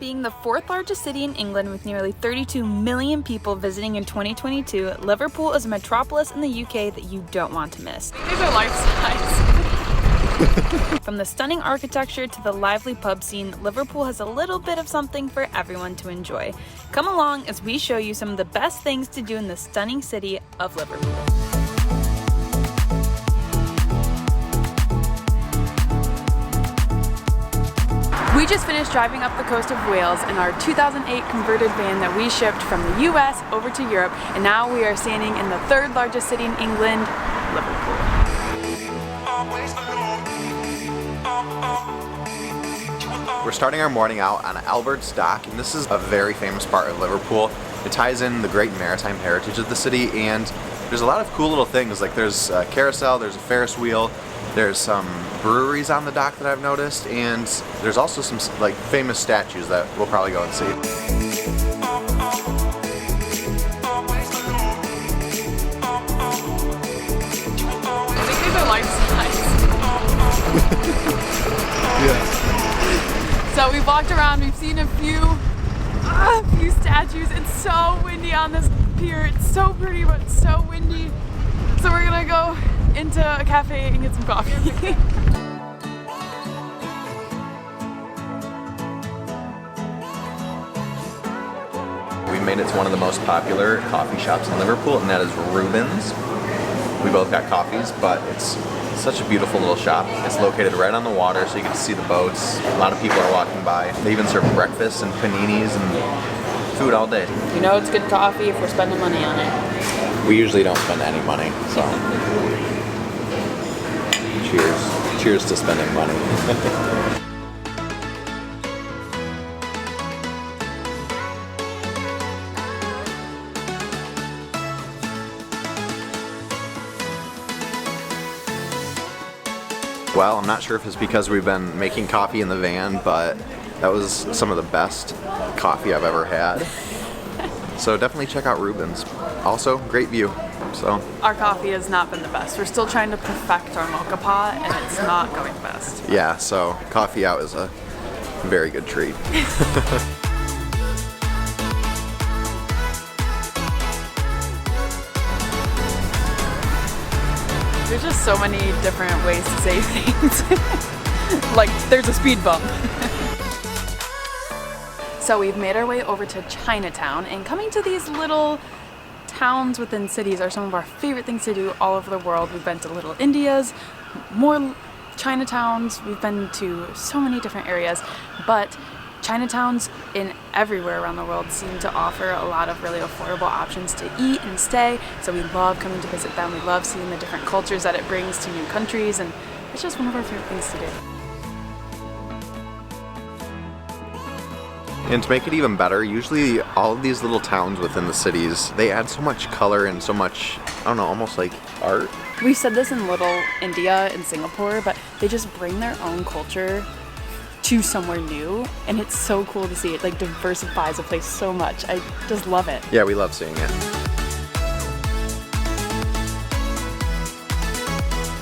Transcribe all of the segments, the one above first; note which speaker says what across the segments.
Speaker 1: Being the fourth largest city in England with nearly 32 million people visiting in 2022, Liverpool is a metropolis in the UK that you don't want to miss.
Speaker 2: These are life size.
Speaker 1: From the stunning architecture to the lively pub scene, Liverpool has a little bit of something for everyone to enjoy. Come along as we show you some of the best things to do in the stunning city of Liverpool. We just finished driving up the coast of Wales in our 2008 converted van that we shipped from the US over to Europe, and now we are standing in the third largest city in England, Liverpool.
Speaker 3: We're starting our morning out on Albert's Dock, and this is a very famous part of Liverpool. It ties in the great maritime heritage of the city, and there's a lot of cool little things, like there's a carousel, there's a Ferris wheel, there's some breweries on the dock that I've noticed, and there's also some like famous statues that we'll probably go and see.
Speaker 2: I think these are life size.
Speaker 3: Yeah.
Speaker 2: So we walked around, we've seen a few statues. It's so windy on this pier. It's so pretty, but it's so windy. So we're gonna go into a cafe and get some coffee.
Speaker 3: We made it to one of the most popular coffee shops in Liverpool, and that is Ruben's. We both got coffees, but it's such a beautiful little shop. It's located right on the water, so you get to see the boats. A lot of people are walking by. They even serve breakfast and paninis and food all day.
Speaker 2: You know it's good coffee if we're spending money on it.
Speaker 3: We usually don't spend any money, so cheers. Cheers to spending money. Well, I'm not sure if it's because we've been making coffee in the van, but that was some of the best coffee I've ever had. So definitely check out Ruben's. Also, great view. So
Speaker 2: our coffee has not been the best. We're still trying to perfect our mocha pot, and it's not going the best.
Speaker 3: Yeah, so coffee out is a very good treat.
Speaker 2: There's just so many different ways to say things. Like, there's a speed bump.
Speaker 1: So we've made our way over to Chinatown, and coming to these little towns within cities are some of our favorite things to do all over the world. We've been to Little Indias, more Chinatowns, we've been to so many different areas, but Chinatowns in everywhere around the world seem to offer a lot of really affordable options to eat and stay, so we love coming to visit them. We love seeing the different cultures that it brings to new countries, and it's just one of our favorite things to do.
Speaker 3: And to make it even better, usually all of these little towns within the cities, they add so much color and so much, I don't know, almost like art.
Speaker 1: We've said this in Little India and Singapore, but they just bring their own culture to somewhere new, and it's so cool to see. It like diversifies a place so much. I just love it.
Speaker 3: Yeah, we love seeing it.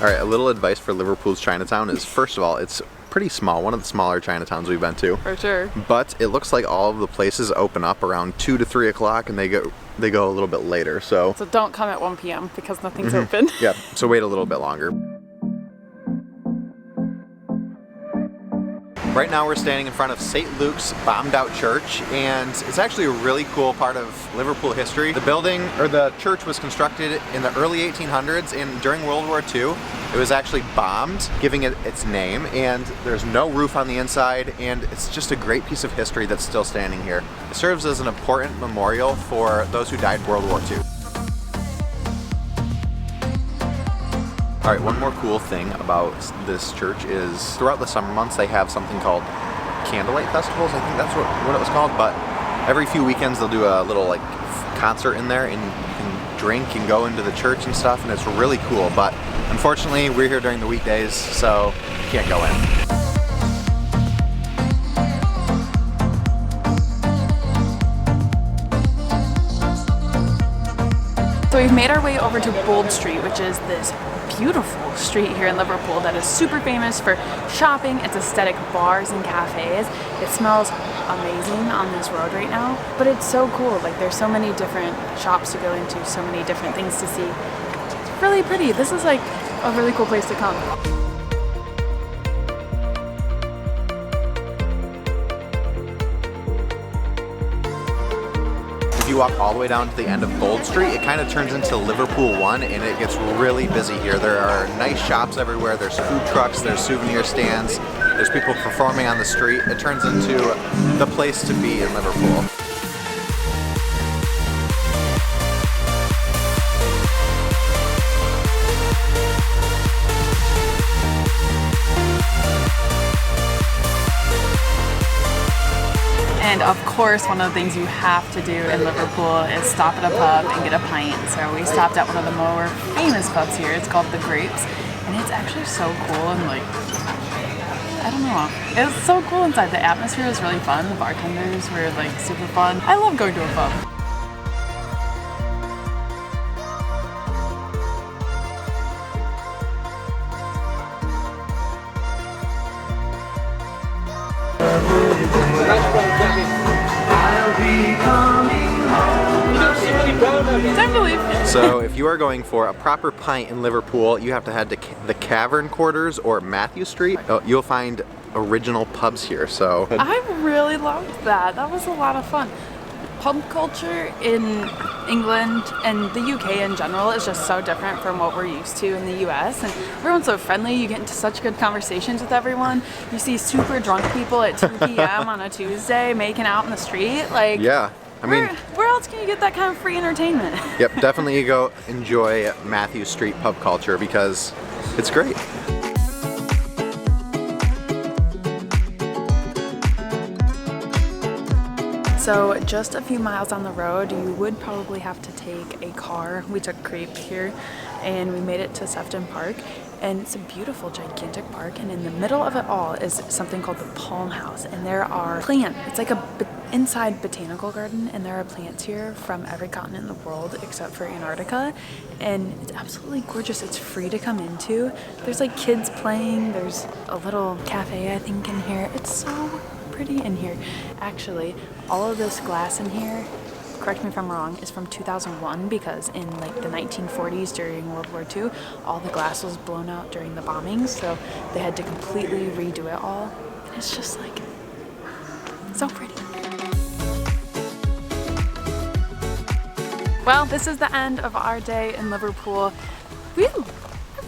Speaker 3: Alright, a little advice for Liverpool's Chinatown is, first of all, it's pretty small, one of the smaller Chinatowns we've been to.
Speaker 2: For sure.
Speaker 3: But it looks like all of the places open up around 2 to 3 o'clock, and they go a little bit later, so
Speaker 2: don't come at 1 p.m. because nothing's open.
Speaker 3: Yeah, so wait a little bit longer. Right now we're standing in front of St. Luke's bombed out church, and it's actually a really cool part of Liverpool history. The building, or the church, was constructed in the early 1800s, and during World War II it was actually bombed, giving it its name, and there's no roof on the inside, and it's just a great piece of history that's still standing here. It serves as an important memorial for those who died in World War II. Alright, one more cool thing about this church is throughout the summer months they have something called candlelight festivals. I think that's what it was called, but every few weekends they'll do a little like concert in there, and you can drink and go into the church and stuff, and it's really cool, but unfortunately we're here during the weekdays, so you can't go in.
Speaker 1: So we've made our way over to Bold Street, which is this beautiful street here in Liverpool that is super famous for shopping, its aesthetic bars and cafes. It smells amazing on this road right now, but it's so cool. Like, there's so many different shops to go into, so many different things to see. It's really pretty. This is like a really cool place to come.
Speaker 3: If you walk all the way down to the end of Gold Street, it kind of turns into Liverpool One, and it gets really busy here. There are nice shops everywhere. There's food trucks, there's souvenir stands, there's people performing on the street. It turns into the place to be in Liverpool.
Speaker 1: And of course, one of the things you have to do in Liverpool is stop at a pub and get a pint. So we stopped at one of the more famous pubs here. It's called The Grapes, and it's actually so cool and like, I don't know. It's so cool inside. The atmosphere is really fun. The bartenders were like super fun. I love going to a pub. Time to leave.
Speaker 3: So if you are going for a proper pint in Liverpool, you have to head to the Cavern Quarters or Matthew Street. You'll find original pubs here. So
Speaker 1: I really loved that. That was a lot of fun. Pub culture in England and the UK in general is just so different from what we're used to in the US, and everyone's so friendly. You get into such good conversations with everyone. You see super drunk people at 2 p.m. on a Tuesday making out in the street. Like,
Speaker 3: yeah, I mean,
Speaker 1: where else can you get that kind of free entertainment?
Speaker 3: Yep, definitely go enjoy Matthew Street pub culture because it's great.
Speaker 1: So just a few miles down the road, you would probably have to take a car. We took Creep here and we made it to Sefton Park, and it's a beautiful gigantic park, and in the middle of it all is something called the Palm House, and there are plants. It's like a inside botanical garden, and there are plants here from every continent in the world except for Antarctica, and it's absolutely gorgeous. It's free to come into. There's like kids playing. There's a little cafe I think in here. It's so pretty in here. Actually, all of this glass in here, correct me if I'm wrong, is from 2001 because in like the 1940s during World War II, all the glass was blown out during the bombings, so they had to completely redo it all. And it's just like so pretty. Well, this is the end of our day in Liverpool. We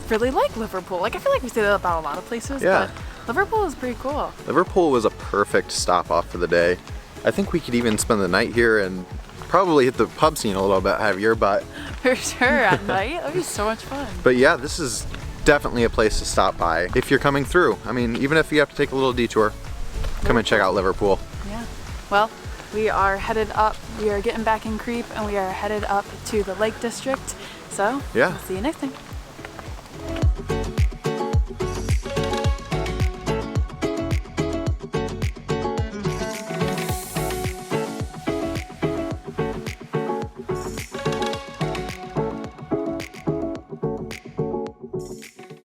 Speaker 1: really like Liverpool. Like, I feel like we say that about a lot of places,
Speaker 3: Yeah.
Speaker 1: but Liverpool is pretty cool.
Speaker 3: Liverpool was a perfect stop off for the day. I think we could even spend the night here and probably hit the pub scene a little bit heavier, but
Speaker 1: For sure, at night, that would be so much fun.
Speaker 3: but yeah, this is definitely a place to stop by if you're coming through. I mean, even if you have to take a little detour, come and check out Liverpool.
Speaker 1: Yeah. Well, we are headed up. We are getting back in Creep, and we are headed up to the Lake District. So,
Speaker 3: Yeah.
Speaker 1: we'll see you next time.